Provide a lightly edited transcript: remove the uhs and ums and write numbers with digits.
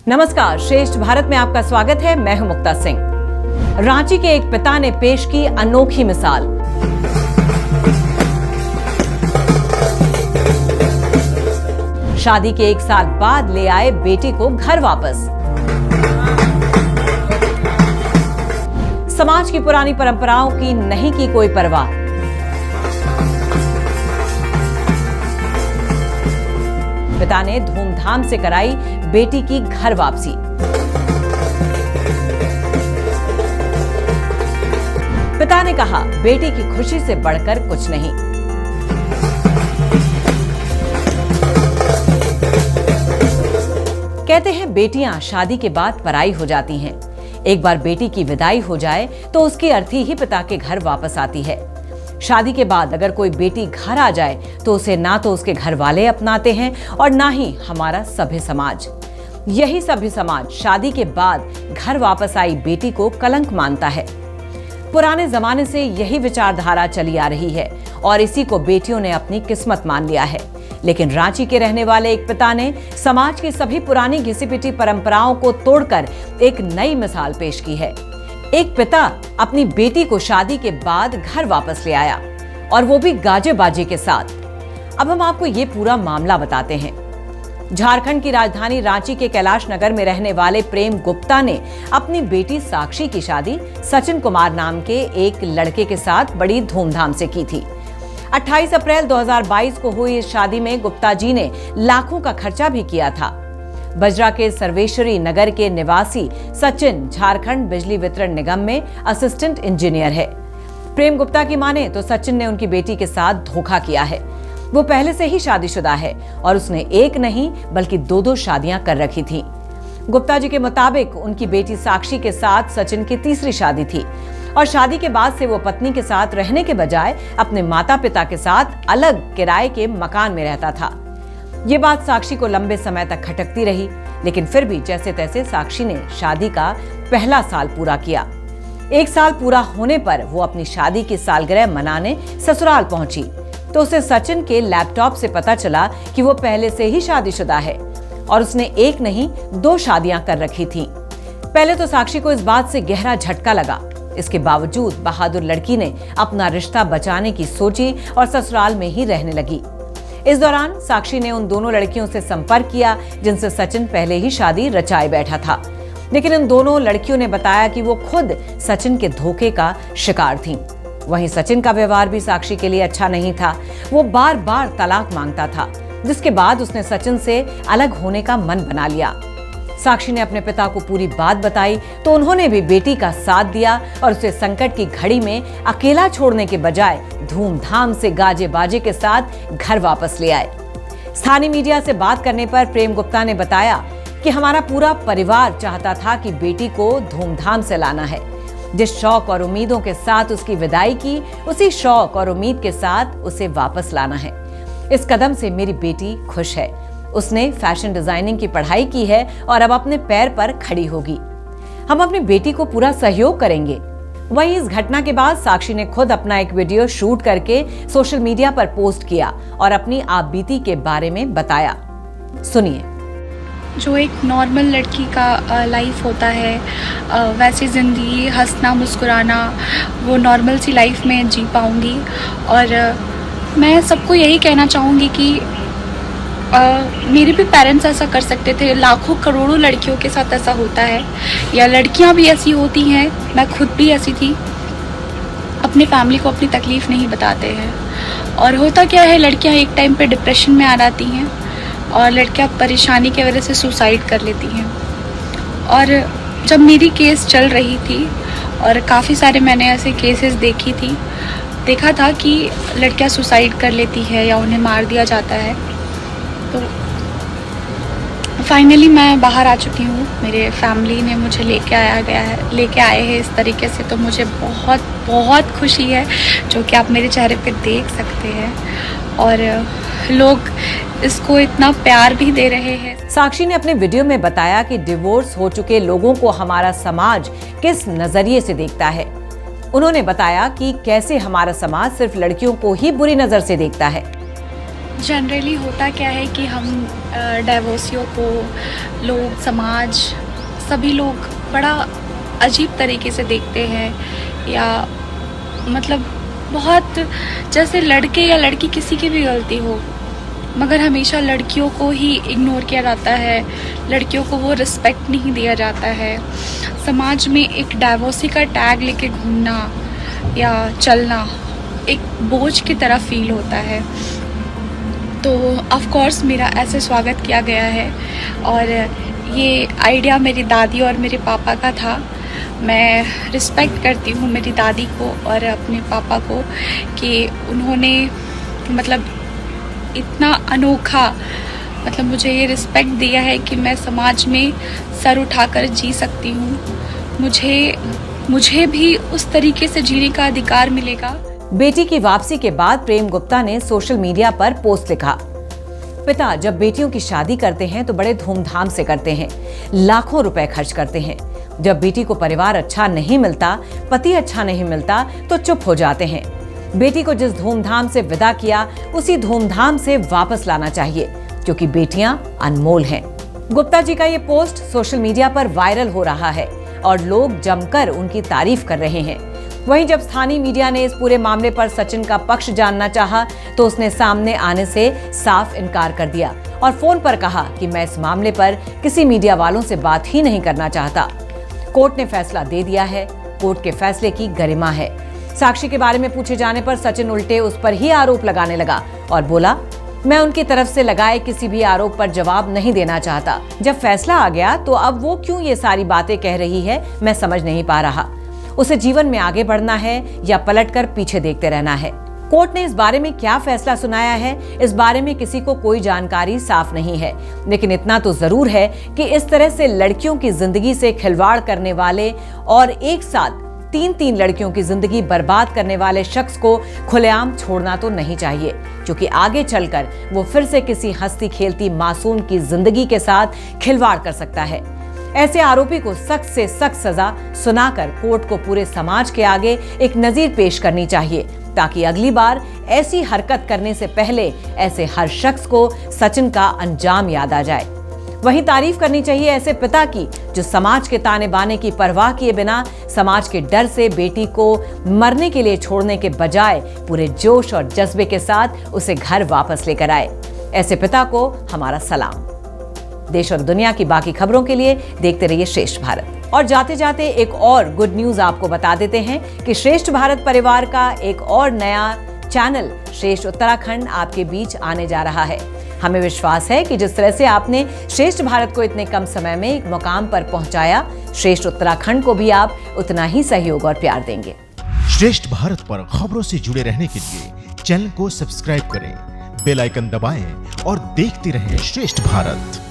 नमस्कार, श्रेष्ठ भारत में आपका स्वागत है। मैं हूं मुक्ता सिंह। रांची के एक पिता ने पेश की अनोखी मिसाल। शादी के 1 साल बाद ले आए बेटी को घर वापस। समाज की पुरानी परंपराओं की नहीं की कोई परवाह। पिता ने धूमधाम से कराई बेटी की घर वापसी। पिता ने कहा, बेटी की खुशी से बढ़कर कुछ नहीं। कहते हैं बेटियां शादी के बाद पराई हो जाती हैं। एक बार बेटी की विदाई हो जाए तो उसकी अर्थी ही पिता के घर वापस आती है। शादी के बाद अगर कोई बेटी घर आ जाए तो उसे ना तो उसके घर वाले अपनाते हैं और ना ही हमारा सभ्य समाज। यही सभ्य समाज शादी के बाद घर वापस आई बेटी को कलंक मानता है। पुराने जमाने से यही विचारधारा चली आ रही है और इसी को बेटियों ने अपनी किस्मत मान लिया है। लेकिन रांची के रहने वाले एक पिता ने समाज की सभी पुरानी घिसी पिटी परंपराओं को तोड़कर एक नई मिसाल पेश की है। एक पिता अपनी बेटी को शादी के बाद घर वापस ले आया और वो भी गाजे बाजे के साथ। अब हम आपको ये पूरा मामला बताते हैं। झारखंड की राजधानी रांची के कैलाश नगर में रहने वाले प्रेम गुप्ता ने अपनी बेटी साक्षी की शादी सचिन कुमार नाम के एक लड़के के साथ बड़ी धूमधाम से की थी। 28 अप्रैल 2022 को हुई इस शादी में गुप्ता जी ने लाखों का खर्चा भी किया था। बजरा के सर्वेश्वरी नगर के निवासी सचिन झारखंड बिजली वितरण निगम में असिस्टेंट इंजीनियर है। प्रेम गुप्ता की माने तो सचिन ने उनकी बेटी के साथ धोखा किया है। वो पहले से ही शादीशुदा है और उसने एक नहीं बल्कि 2 शादियां कर रखी थी। गुप्ता जी के मुताबिक उनकी बेटी साक्षी के साथ सचिन की तीसरी शादी थी और शादी के बाद से वो पत्नी के साथ रहने के बजाय अपने माता पिता के साथ अलग किराए के मकान में रहता था। ये बात साक्षी को लंबे समय तक खटकती रही, लेकिन फिर भी जैसे तैसे साक्षी ने शादी का पहला साल पूरा किया। 1 साल पूरा होने पर वो अपनी शादी की सालगिरह मनाने ससुराल पहुंची तो उसे सचिन के लैपटॉप से पता चला कि वो पहले से ही शादीशुदा है और उसने एक नहीं 2 शादियां कर रखी थीं। पहले तो साक्षी को इस बात से गहरा झटका लगा। इसके बावजूद बहादुर लड़की ने अपना रिश्ता बचाने की सोची और ससुराल में ही रहने लगी। इस दौरान साक्षी ने उन दोनों लड़कियों से संपर्क किया जिनसे सचिन पहले ही शादी रचाए बैठा था, लेकिन इन दोनों लड़कियों ने बताया कि वो खुद सचिन के धोखे का शिकार थीं। वहीं सचिन का व्यवहार भी साक्षी के लिए अच्छा नहीं था। वो बार बार तलाक मांगता था, जिसके बाद उसने सचिन से अलग होने का मन बना लिया। साक्षी ने अपने पिता को पूरी बात बताई तो उन्होंने भी बेटी का साथ दिया और उसे संकट की घड़ी में अकेला छोड़ने के बजाय धूमधाम से गाजे बाजे के साथ घर वापस ले आए। स्थानीय मीडिया से बात करने पर प्रेम गुप्ता ने बताया कि हमारा पूरा परिवार चाहता था कि बेटी को धूमधाम से लाना है। जिस शौक और उम्मीदों के साथ उसकी विदाई की, उसी शौक और उम्मीद के साथ उसे वापस लाना है। इस कदम से मेरी बेटी खुश है। उसने फैशन डिजाइनिंग की पढ़ाई की है और अब अपने पैर पर खड़ी होगी। हम अपनी बेटी को पूरा सहयोग करेंगे। वहीं इस घटना के बाद साक्षी ने खुद अपना एक वीडियो शूट करके सोशल मीडिया पर पोस्ट किया और अपनी आपबीती के बारे में बताया। सुनिए। जो एक नॉर्मल लड़की का लाइफ होता है, वैसी ज़िंदगी, हंसना मुस्कुराना, वो नॉर्मल सी लाइफ में जी पाऊँगी। और मैं सबको यही कहना चाहूँगी कि मेरे भी पेरेंट्स ऐसा कर सकते थे। लाखों करोड़ों लड़कियों के साथ ऐसा होता है, या लड़कियां भी ऐसी होती हैं। मैं खुद भी ऐसी थी। अपने फैमिली को अपनी तकलीफ़ नहीं बताते हैं और होता क्या है, लड़कियां एक टाइम पे डिप्रेशन में आ जाती हैं और लड़कियां परेशानी की वजह से सुसाइड कर लेती हैं। और जब मेरी केस चल रही थी और काफ़ी सारे मैंने ऐसे केसेस देखा था कि लड़कियां सुसाइड कर लेती है या उन्हें मार दिया जाता है। तो फाइनली मैं बाहर आ चुकी हूँ। मेरे फैमिली ने मुझे लेके आए हैं इस तरीके से, तो मुझे बहुत बहुत खुशी है, जो कि आप मेरे चेहरे पे देख सकते हैं। और लोग इसको इतना प्यार भी दे रहे हैं। साक्षी ने अपने वीडियो में बताया कि डिवोर्स हो चुके लोगों को हमारा समाज किस नजरिए से देखता है। उन्होंने बताया कि कैसे हमारा समाज सिर्फ लड़कियों को ही बुरी नजर से देखता है। जनरली होता क्या है कि हम डाइवोर्सियों को लोग, समाज, सभी लोग बड़ा अजीब तरीके से देखते हैं, या मतलब बहुत जैसे लड़के या लड़की किसी की भी गलती हो, मगर हमेशा लड़कियों को ही इग्नोर किया जाता है, लड़कियों को वो रिस्पेक्ट नहीं दिया जाता है। समाज में एक डाइवोर्सी का टैग लेके घूमना या चलना एक बोझ की तरह फील होता है। तो ऑफ कोर्स मेरा ऐसे स्वागत किया गया है, और ये आइडिया मेरी दादी और मेरे पापा का था। मैं रिस्पेक्ट करती हूँ मेरी दादी को और अपने पापा को कि उन्होंने मतलब इतना अनोखा मतलब मुझे ये रिस्पेक्ट दिया है कि मैं समाज में सर उठाकर जी सकती हूँ। मुझे भी उस तरीके से जीने का अधिकार मिलेगा। बेटी की वापसी के बाद प्रेम गुप्ता ने सोशल मीडिया पर पोस्ट लिखा, पिता जब बेटियों की शादी करते हैं तो बड़े धूमधाम से करते हैं, लाखों रुपए खर्च करते हैं। जब बेटी को परिवार अच्छा नहीं मिलता, पति अच्छा नहीं मिलता, तो चुप हो जाते हैं। बेटी को जिस धूमधाम से विदा किया उसी धूमधाम से वापस लाना चाहिए, क्योंकि बेटियां अनमोल हैं। गुप्ता जी का ये पोस्ट सोशल मीडिया पर वायरल हो रहा है और लोग जमकर उनकी तारीफ कर रहे हैं। वहीं जब स्थानीय मीडिया ने इस पूरे मामले पर सचिन का पक्ष जानना चाहा तो उसने सामने आने से साफ इनकार कर दिया और फोन पर कहा कि मैं इस मामले पर किसी मीडिया वालों से बात ही नहीं करना चाहता। कोर्ट ने फैसला दे दिया है, कोर्ट के फैसले की गरिमा है। साक्षी के बारे में पूछे जाने पर सचिन उल्टे उस पर ही आरोप लगाने लगा और बोला, मैं उनकी तरफ से लगाए किसी भी आरोप पर जवाब नहीं देना चाहता। जब फैसला आ गया तो अब वो क्यों ये सारी बातें कह रही है, मैं समझ नहीं पा रहा। उसे जीवन में आगे बढ़ना है या पलटकर पीछे देखते रहना है। कोर्ट ने इस बारे में क्या फैसला सुनाया है, इस बारे में किसी को कोई जानकारी साफ नहीं है, लेकिन इतना तो जरूर है कि इस तरह से लड़कियों की जिंदगी से खिलवाड़ करने वाले और एक साथ 3 लड़कियों की जिंदगी बर्बाद करने वाले शख्स को खुलेआम छोड़ना तो नहीं चाहिए, क्योंकि आगे चलकर वो फिर से किसी हंसती खेलती मासूम की जिंदगी के साथ खिलवाड़ कर सकता है। ऐसे आरोपी को सख्त से सख्त सजा सुनाकर कोर्ट को पूरे समाज के आगे एक नजीर पेश करनी चाहिए, ताकि अगली बार ऐसी हरकत करने से पहले ऐसे हर शख्स को सचिन का अंजाम याद आ जाए। वहीं तारीफ करनी चाहिए ऐसे पिता की जो समाज के ताने बाने की परवाह किए बिना समाज के डर से बेटी को मरने के लिए छोड़ने के बजाय पूरे जोश और जज्बे के साथ उसे घर वापस लेकर आए। ऐसे पिता को हमारा सलाम। देश और दुनिया की बाकी खबरों के लिए देखते रहिए श्रेष्ठ भारत। और जाते जाते एक और गुड न्यूज आपको बता देते हैं कि श्रेष्ठ भारत परिवार का एक और नया चैनल श्रेष्ठ उत्तराखंड आपके बीच आने जा रहा है। हमें विश्वास है कि जिस तरह से आपने श्रेष्ठ भारत को इतने कम समय में एक मुकाम पर पहुंचाया, श्रेष्ठ उत्तराखंड को भी आप उतना ही सहयोग और प्यार देंगे। श्रेष्ठ भारत पर खबरों से जुड़े रहने के लिए चैनल को सब्सक्राइब करें, बेल आइकन दबाएं और देखते रहें श्रेष्ठ भारत।